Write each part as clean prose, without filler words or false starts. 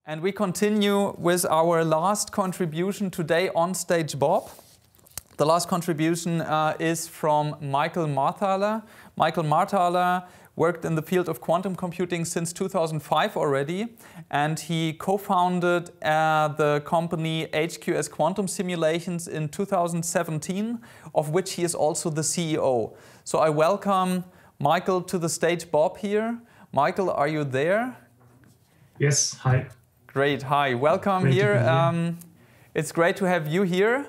And we continue with our last contribution today on stage, Bob. The last contribution is from Michael Marthaler. Michael Marthaler worked in the field of quantum computing since 2005 already, and he co-founded the company HQS Quantum Simulations in 2017, of which he is also the CEO. So I welcome Michael to the stage, Bob here. Michael, are you there? Yes, hi. Great, hi, welcome here. It's great to have you here.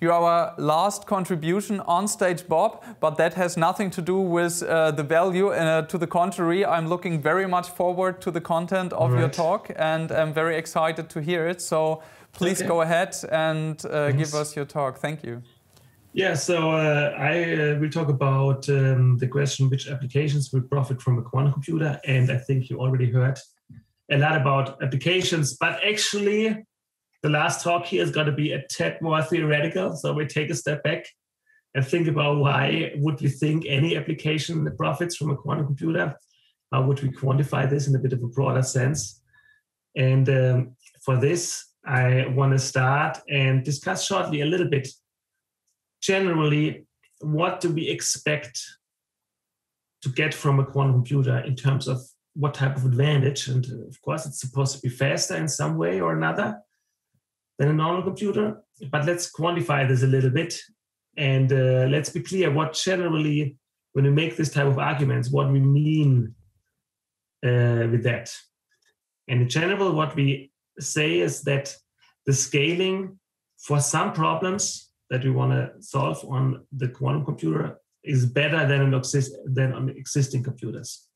You're our last contribution on stage, Bob, but that has nothing to do with the value. To the contrary, I'm looking very much forward to the content of your talk, and I'm very excited to hear it. So please go ahead and give us your talk. Thank you. Yeah, so I will talk about the question, which applications will profit from a quantum computer? And I think you already heard a lot about applications, but actually the last talk here is going to be a tad more theoretical. So we take a step back and think about why would we think any application profits from a quantum computer? How would we quantify this in a bit of a broader sense? And for this, I want to start and discuss shortly a little bit generally, what do we expect to get from a quantum computer in terms of what type of advantage? And of course, it's supposed to be faster in some way or another than a normal computer. But let's quantify this a little bit. And let's be clear what generally, when we make this type of arguments, what we mean with that. And in general, what we say is that the scaling for some problems that we want to solve on the quantum computer is better than on existing computers.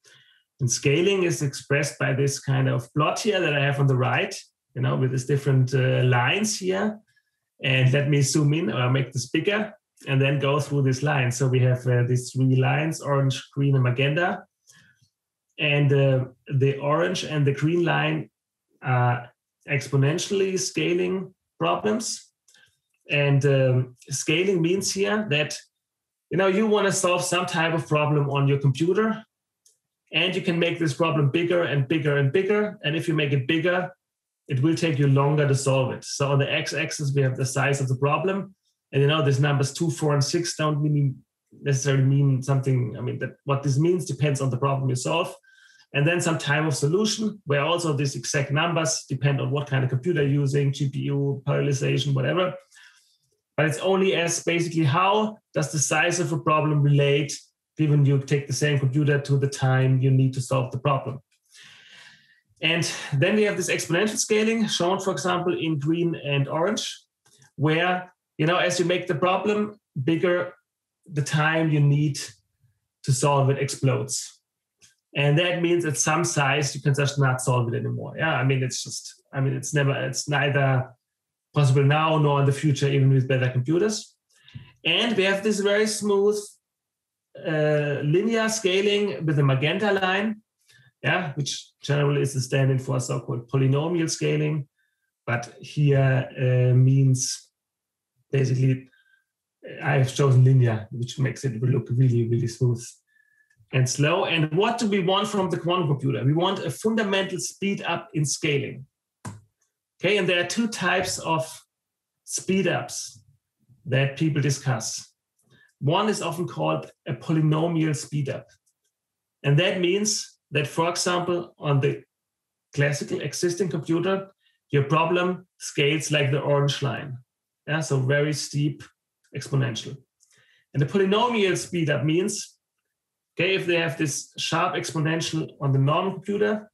And scaling is expressed by this kind of plot here that I have on the right, you know, with these different lines here. And let me zoom in or make this bigger and then go through this line. So we have these three lines, orange, green, and magenta. And the orange and the green line are exponentially scaling problems. And scaling means here that, you know, you want to solve some type of problem on your computer, and you can make this problem bigger and bigger and bigger. And if you make it bigger, it will take you longer to solve it. So on the x-axis, we have the size of the problem. And you know, these numbers 2, 4, and 6 don't really necessarily mean something. I mean, that what this means depends on the problem you solve. And then some time of solution, where also these exact numbers depend on what kind of computer you're using, GPU, parallelization, whatever. But it's only as basically how does the size of a problem relate given you take the same computer to the time you need to solve the problem. And then we have this exponential scaling shown, for example, in green and orange, where, you know, as you make the problem bigger, the time you need to solve it explodes. And that means at some size, you can just not solve it anymore. Yeah, I mean, it's neither possible now nor in the future, even with better computers. And we have this very smooth linear scaling with a magenta line, yeah, which generally is the standard for so-called polynomial scaling. But here means basically, I've chosen linear, which makes it look really, really smooth and slow. And what do we want from the quantum computer? We want a fundamental speed up in scaling. Okay, and there are two types of speed ups that people discuss. One is often called a polynomial speed up. And that means that, for example, on the classical existing computer, your problem scales like the orange line. Yeah, so very steep exponential. And the polynomial speed up means, okay, if they have this sharp exponential on the normal computer,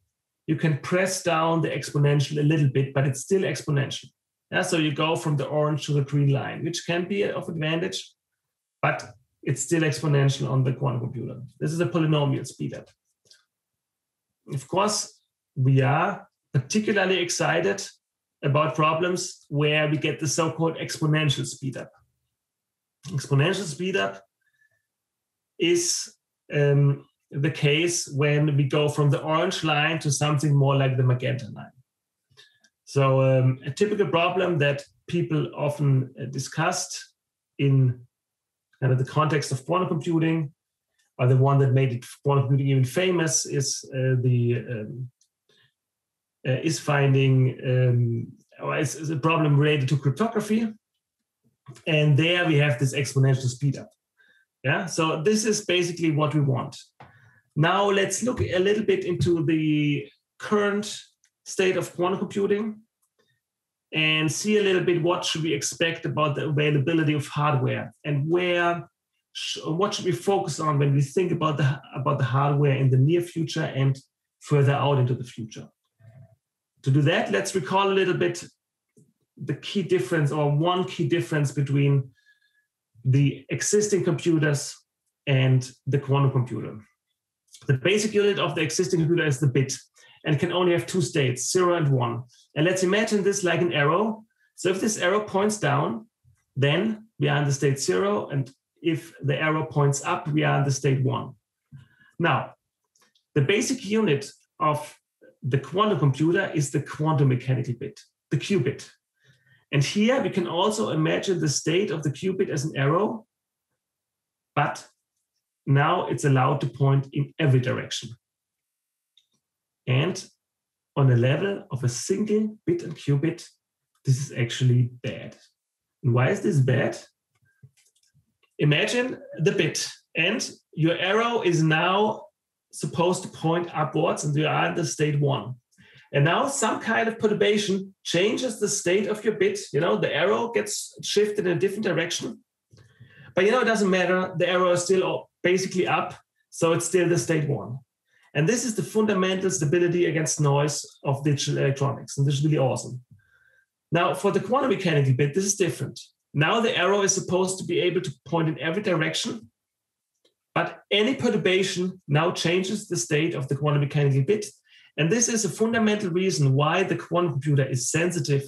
you can press down the exponential a little bit, but it's still exponential. Yeah, so you go from the orange to the green line, which can be of advantage, but it's still exponential on the quantum computer. This is a polynomial speedup. Of course, we are particularly excited about problems where we get the so-called exponential speedup. Exponential speedup is the case when we go from the orange line to something more like the magenta line. So a typical problem that people often discussed in kind of the context of quantum computing, or the one that made quantum computing even famous, is the is finding, or is a problem related to cryptography. And there we have this exponential speedup. Yeah, so this is basically what we want. Now let's look a little bit into the current state of quantum computing and see a little bit what should we expect about the availability of hardware and what should we focus on when we think about the hardware in the near future and further out into the future. To do that, let's recall a little bit the key difference, or one key difference between the existing computers and the quantum computer. The basic unit of the existing computer is the bit, and can only have two states, 0 and 1. And let's imagine this like an arrow. So if this arrow points down, then we are in the state 0, and if the arrow points up, we are in the state 1. Now, the basic unit of the quantum computer is the quantum mechanical bit, the qubit. And here we can also imagine the state of the qubit as an arrow, but now it's allowed to point in every direction. And on the level of a single bit and qubit, this is actually bad. And why is this bad? Imagine the bit, and your arrow is now supposed to point upwards, and you are in the state 1. And now some kind of perturbation changes the state of your bit. You know, the arrow gets shifted in a different direction. But you know, it doesn't matter. The arrow is still basically up, so it's still the state 1. And this is the fundamental stability against noise of digital electronics. And this is really awesome. Now, for the quantum mechanical bit, this is different. Now the arrow is supposed to be able to point in every direction, but any perturbation now changes the state of the quantum mechanical bit. And this is a fundamental reason why the quantum computer is sensitive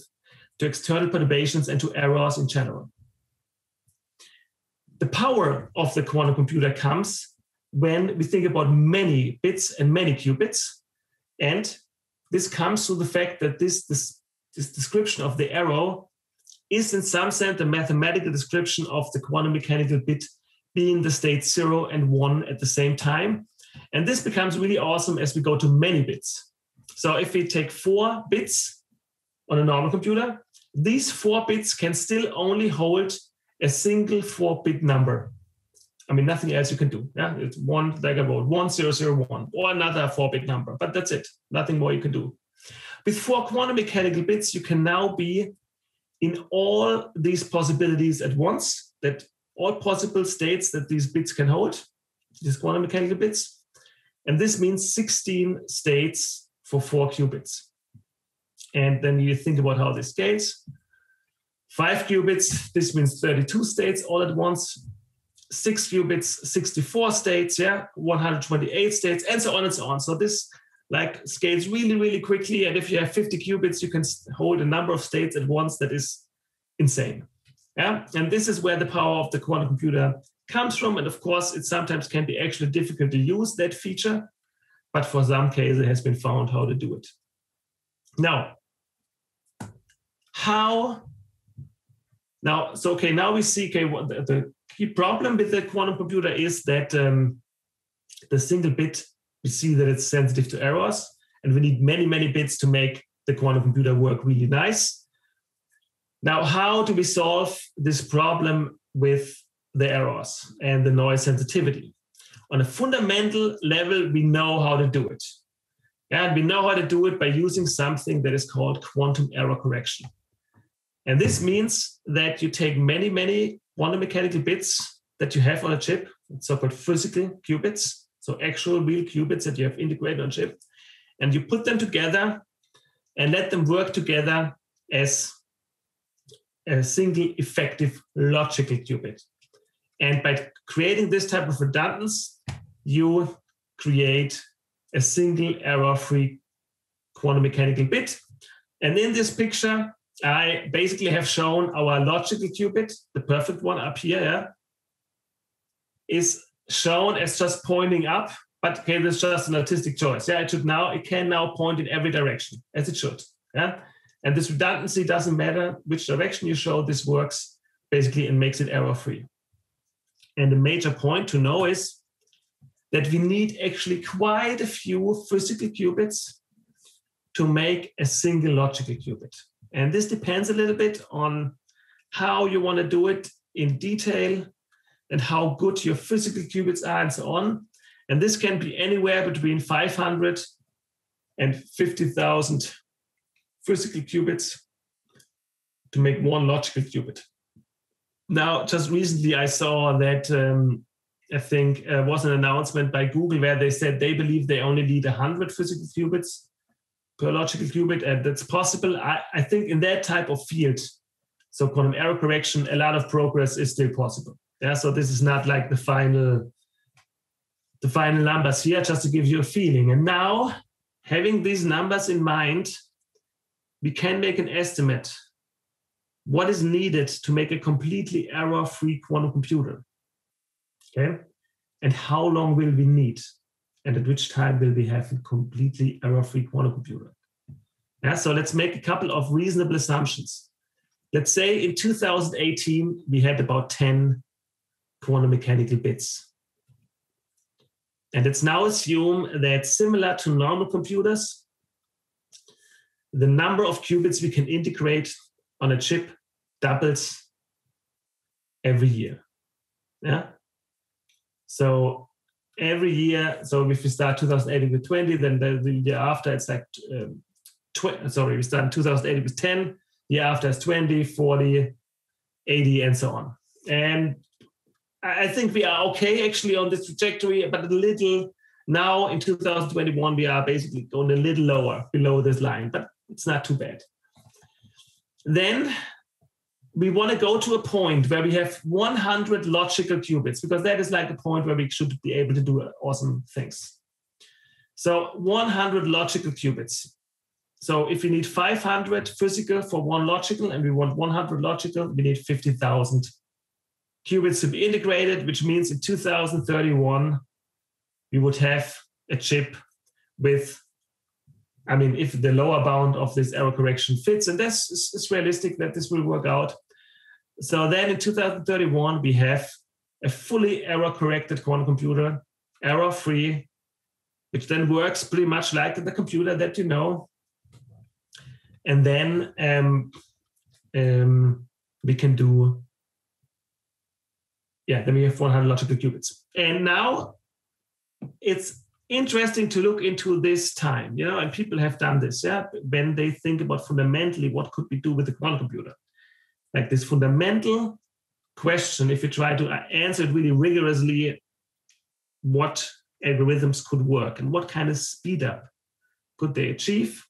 to external perturbations and to errors in general. The power of the quantum computer comes when we think about many bits and many qubits. And this comes through the fact that this description of the arrow is in some sense a mathematical description of the quantum mechanical bit being the state 0 and 1 at the same time. And this becomes really awesome as we go to many bits. So if we take 4 bits on a normal computer, these 4 bits can still only hold a single 4-bit number. I mean, nothing else you can do. Yeah, it's one, like I wrote, 1001, or another 4-bit number, but that's it. Nothing more you can do. With 4 quantum mechanical bits, you can now be in all these possibilities at once, that all possible states that these bits can hold, these quantum mechanical bits. And this means 16 states for 4 qubits. And then you think about how this scales. 5 qubits, this means 32 states all at once. 6 qubits, 64 states, 128 states, and so on and so on. So this like scales really, really quickly. And if you have 50 qubits, you can hold a number of states at once that is insane. Yeah, and this is where the power of the quantum computer comes from. And of course, it sometimes can be actually difficult to use that feature, but for some cases, it has been found how to do it. Now, now we see, what the key problem with the quantum computer is that the single bit, we see that it's sensitive to errors, and we need many, many bits to make the quantum computer work really nice. Now, how do we solve this problem with the errors and the noise sensitivity? On a fundamental level, we know how to do it. And we know how to do it by using something that is called quantum error correction. And this means that you take many, many quantum mechanical bits that you have on a chip, so-called physical qubits, so actual real qubits that you have integrated on a chip, and you put them together and let them work together as a single effective logical qubit. And by creating this type of redundancy, you create a single error-free quantum mechanical bit. And in this picture, I basically have shown our logical qubit, the perfect one up here, is shown as just pointing up, but okay, that's just an artistic choice. It can now point in every direction, as it should. And this redundancy doesn't matter which direction you show, this works basically and makes it error-free. And the major point to know is that we need actually quite a few physical qubits to make a single logical qubit. And this depends a little bit on how you want to do it in detail and how good your physical qubits are and so on. And this can be anywhere between 500 and 50,000 physical qubits to make one logical qubit. Now, just recently I saw that I think was an announcement by Google where they said they believe they only need 100 physical qubits per logical qubit, and that's possible. I think in that type of field, so quantum error correction, a lot of progress is still possible. Yeah, so this is not like the final numbers here, just to give you a feeling. And now, having these numbers in mind, we can make an estimate what is needed to make a completely error-free quantum computer. Okay, and how long will we need? And at which time will we have a completely error-free quantum computer? Yeah, so let's make a couple of reasonable assumptions. Let's say in 2018, we had about 10 quantum mechanical bits. And let's now assume that similar to normal computers, the number of qubits we can integrate on a chip doubles every year. Yeah. So every year, so if we start 2018 with 20, then the year after it's like, we start in 2018 with 10, year after it's 20, 40, 80, and so on. And I think we are okay actually on this trajectory, but a little now in 2021, we are basically going a little lower below this line, but it's not too bad. Then we want to go to a point where we have 100 logical qubits, because that is like a point where we should be able to do awesome things. So 100 logical qubits. So if we need 500 physical for one logical and we want 100 logical, we need 50,000 qubits to be integrated, which means in 2031, we would have a chip with, I mean, if the lower bound of this error correction fits, and this is realistic that this will work out. So then in 2031, we have a fully error-corrected quantum computer, error-free, which then works pretty much like the computer that you know. And then we can do, then we have 100 logical qubits. And now it's interesting to look into this time, and people have done this, when they think about fundamentally what could we do with the quantum computer. Like this fundamental question, if you try to answer it really rigorously, what algorithms could work and what kind of speed up could they achieve?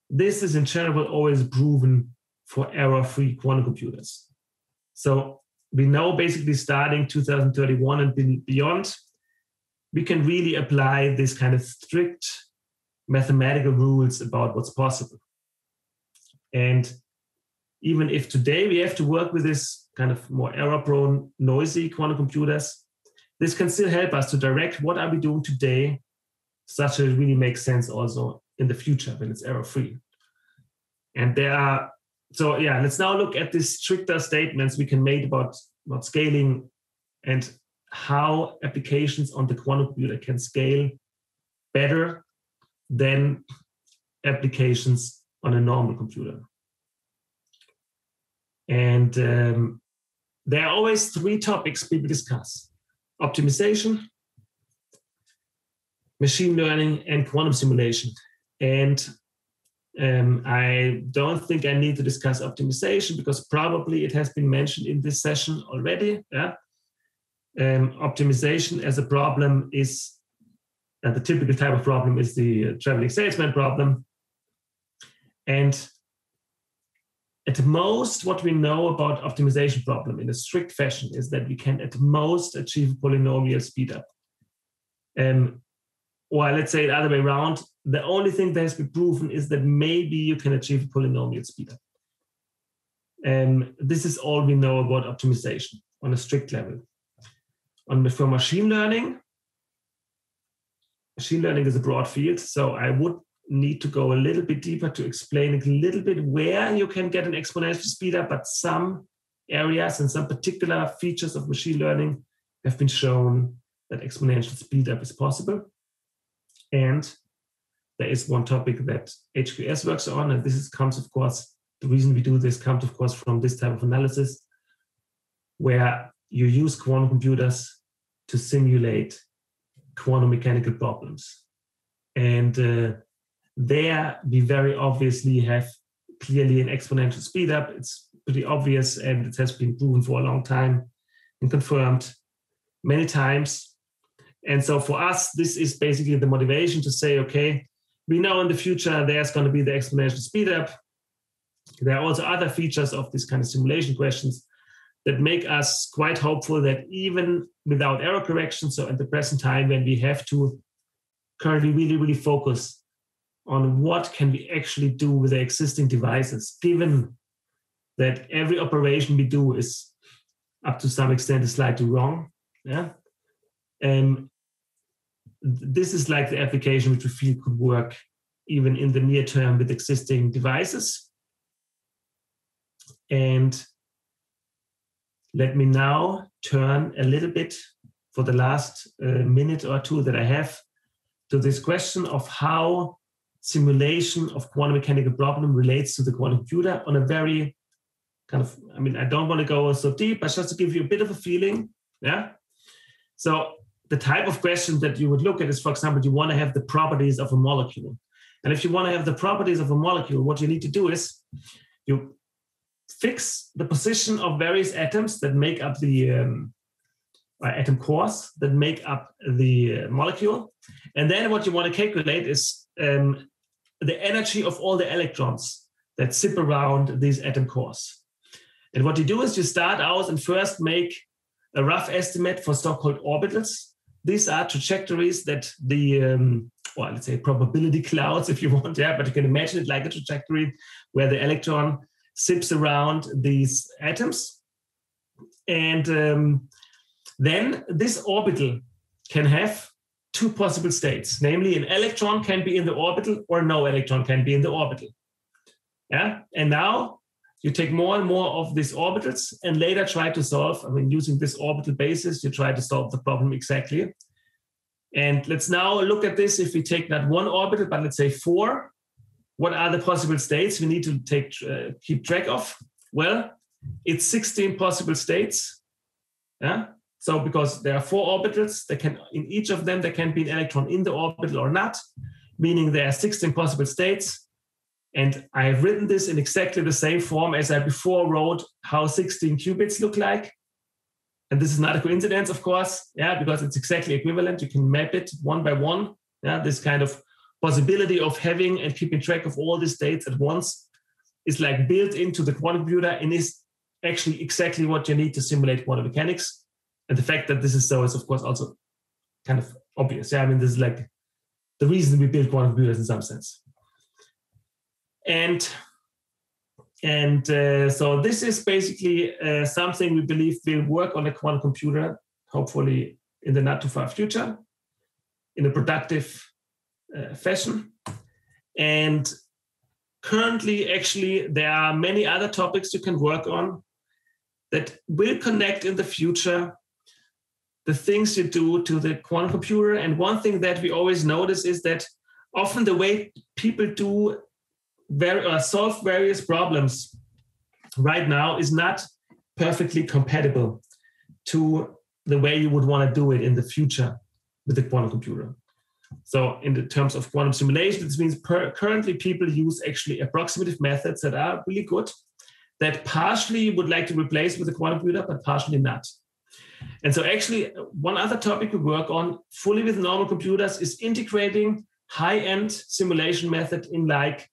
This is in general always proven for error-free quantum computers. So we know basically starting 2031 and beyond, we can really apply this kind of strict mathematical rules about what's possible. And even if today we have to work with this kind of more error-prone, noisy quantum computers, this can still help us to direct what are we doing today, such that it really makes sense also in the future when it's error-free. And let's now look at these stricter statements we can make about scaling and how applications on the quantum computer can scale better than applications on a normal computer. And there are always three topics people discuss: optimization, machine learning, and quantum simulation. And I don't think I need to discuss optimization because probably it has been mentioned in this session already. Yeah? Optimization as a problem is, the typical type of problem is the traveling salesman problem. And at most, what we know about optimization problem in a strict fashion is that we can at most achieve polynomial speed up. Or let's say the other way around, the only thing that has been proven is that maybe you can achieve polynomial speed up. This is all we know about optimization on a strict level. For machine learning is a broad field, so I would need to go a little bit deeper to explain a little bit where you can get an exponential speed up, but some areas and some particular features of machine learning have been shown that exponential speed up is possible. And there is one topic that HQS works on, and comes, of course, the reason we do this comes, of course, from this type of analysis, where you use quantum computers to simulate quantum mechanical problems. And there we very obviously have clearly an exponential speedup. It's pretty obvious, and it has been proven for a long time and confirmed many times. And so for us, this is basically the motivation to say, okay, we know in the future there's going to be the exponential speedup. There are also other features of this kind of simulation questions that make us quite hopeful that even without error correction, so at the present time when we have to currently really focus on what can we actually do with the existing devices, given that every operation we do is up to some extent slightly wrong. Yeah. This is like the application which we feel could work even in the near term with existing devices. And let me now turn a little bit for the last minute or two that I have to this question of how simulation of quantum mechanical problem relates to the quantum computer on a very kind of, I mean, I don't want to go so deep, but just to give you a bit of a feeling. Yeah. So the type of question that you would look at is, for example, you want to have the properties of a molecule. And if you want to have the properties of a molecule, what you need to do is you fix the position of various atoms that make up the atom cores that make up the molecule. And then what you want to calculate is the energy of all the electrons that zip around these atom cores. And what you do is you start out and first make a rough estimate for so-called orbitals. These are trajectories that the, well, let's say probability clouds, if you want, yeah, but you can imagine it like a trajectory where the electron zips around these atoms. And then this orbital can have two possible states, namely an electron can be in the orbital or no electron can be in the orbital. Yeah, and now you take more and more of these orbitals and later try to solve, I mean, using this orbital basis, you try to solve the problem exactly. And let's now look at this. If we take not one orbital, but let's say 4, what are the possible states we need to keep track of? Well, it's 16 possible states. Yeah. So because there are 4 orbitals, in each of them, there can be an electron in the orbital or not, meaning there are 16 possible states. And I have written this in exactly the same form as I before wrote how 16 qubits look like. And this is not a coincidence, of course, yeah, because it's exactly equivalent. You can map it one by one. Yeah, this kind of possibility of having and keeping track of all the states at once is like built into the quantum computer and is actually exactly what you need to simulate quantum mechanics. And the fact that this is so is, of course, also kind of obvious. Yeah, I mean, this is like the reason we build quantum computers in some sense. And so this is basically something we believe will work on a quantum computer, hopefully in the not too far future, in a productive fashion. And currently, actually, there are many other topics you can work on that will connect in the future the things you do to the quantum computer. And one thing that we always notice is that often the way people do solve various problems right now is not perfectly compatible to the way you would want to do it in the future with the quantum computer. So in the terms of quantum simulation, this means currently people use actually approximative methods that are really good, that partially would like to replace with the quantum computer, but partially not. And so actually one other topic we work on fully with normal computers is integrating high-end simulation method in like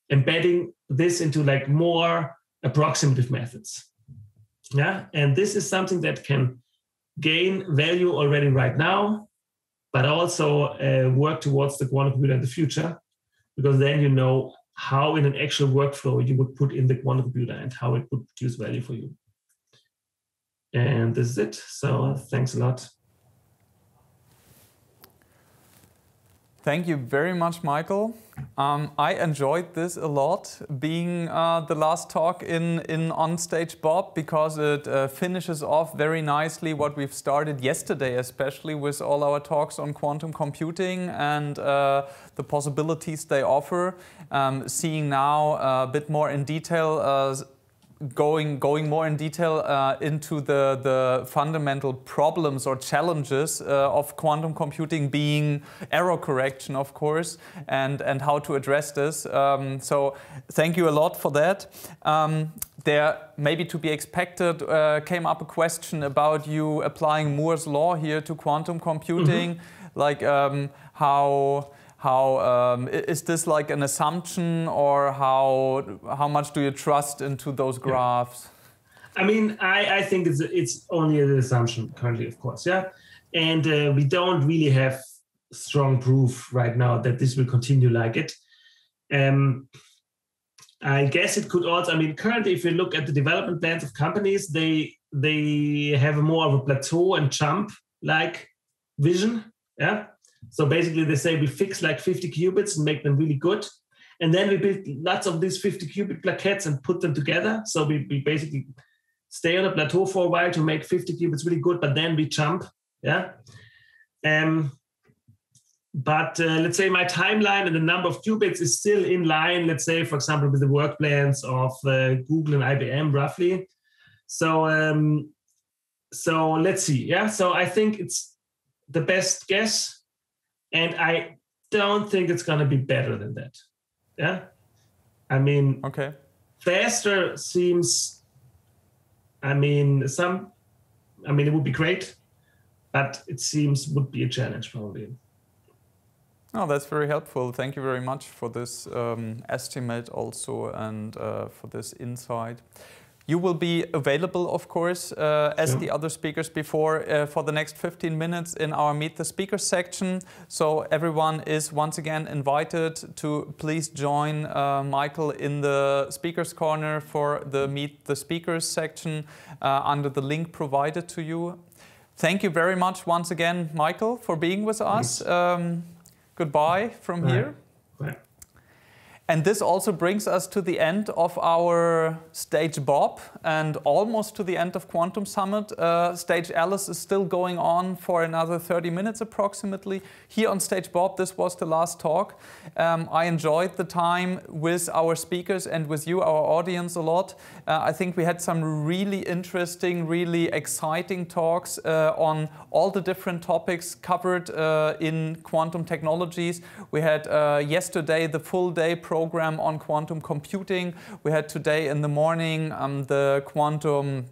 embedding this into like more approximative methods. Yeah, and this is something that can gain value already right now, but also work towards the quantum computer in the future, because then you know how in an actual workflow you would put in the quantum computer and how it would produce value for you. And this is it. So thanks a lot. Thank you very much, Michael. I enjoyed this a lot, being the last talk in Onstage Bob, because it finishes off very nicely what we've started yesterday, especially with all our talks on quantum computing and the possibilities they offer. Seeing now a bit more in detail, going more in detail into the fundamental problems or challenges of quantum computing, being error correction, of course, and how to address this. So thank you a lot for that. There, maybe to be expected, came up a question about you applying Moore's law here to quantum computing, like how is this like an assumption, or how much do you trust into those graphs? I mean, I think it's only an assumption currently, of course, yeah. And we don't really have strong proof right now that this will continue like it. I guess it could also, I mean, currently, if you look at the development plans of companies, they have more of a plateau and jump-like vision, yeah. So basically they say we fix like 50 qubits and make them really good. And then we build lots of these 50 qubit plaquettes and put them together. So we basically stay on a plateau for a while to make 50 qubits really good, but then we jump, yeah. But let's say my timeline and the number of qubits is still in line, let's say, for example, with the work plans of Google and IBM roughly. So, so let's see, yeah. So I think it's the best guess. And I don't think it's going to be better than that. Yeah. I mean, okay. Faster seems, it would be great, but it seems would be a challenge probably. Oh, that's very helpful. Thank you very much for this estimate also, and for this insight. You will be available, of course, as the other speakers before, for the next 15 minutes in our Meet the Speakers section. So everyone is once again invited to please join Michael in the Speakers Corner for the Meet the Speakers section under the link provided to you. Thank you very much once again, Michael, for being with us. Goodbye from here. Bye. And this also brings us to the end of our Stage Bob and almost to the end of Quantum Summit. Stage Alice is still going on for another 30 minutes approximately. Here on Stage Bob, this was the last talk. I enjoyed the time with our speakers and with you, our audience, a lot. I think we had some really interesting, really exciting talks on all the different topics covered in quantum technologies. We had yesterday the full day program on quantum computing. We had today in the morning the quantum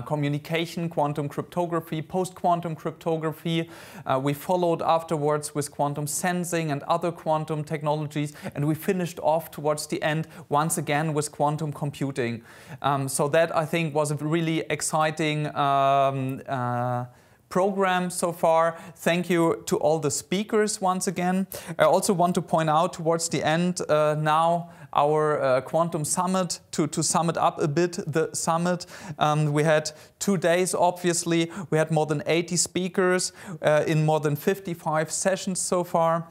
communication, quantum cryptography, post-quantum cryptography. We followed afterwards with quantum sensing and other quantum technologies, and we finished off towards the end once again with quantum computing. So that, I think, was a really exciting program so far. Thank you to all the speakers once again. I also want to point out towards the end now our Quantum Summit, to sum it up a bit, the summit. We had 2 days, obviously. We had more than 80 speakers in more than 55 sessions so far.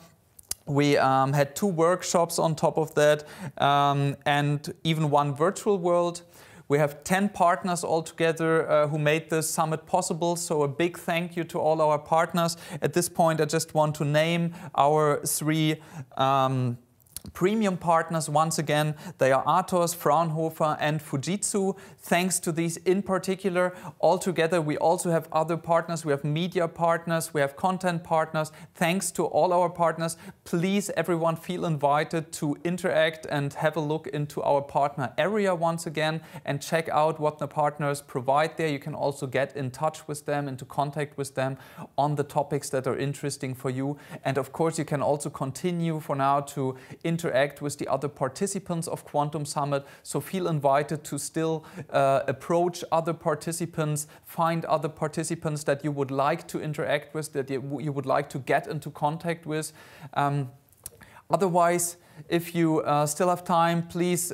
We had 2 workshops on top of that, and even 1 virtual world. We have 10 partners altogether who made this summit possible, so a big thank you to all our partners. At this point, I just want to name our 3 premium partners once again. They are Atos, Fraunhofer and Fujitsu. Thanks to these in particular. Altogether, we also have other partners. We have media partners, we have content partners. Thanks to all our partners. Please, everyone, feel invited to interact and have a look into our partner area once again and check out what the partners provide there. You can also get in touch with them, into contact with them on the topics that are interesting for you. And of course, you can also continue for now to interact with the other participants of Quantum Summit. So feel invited to still approach other participants, find other participants that you would like to interact with, that you would like to get into contact with. Otherwise, If you still have time, please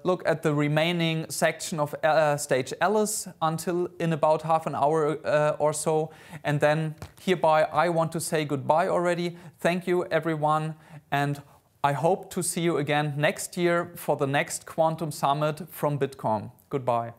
look at the remaining section of stage Alice until in about half an hour or so. And then hereby I want to say goodbye already. Thank you everyone, and I hope to see you again next year for the next Quantum Summit from Bitkom. Goodbye.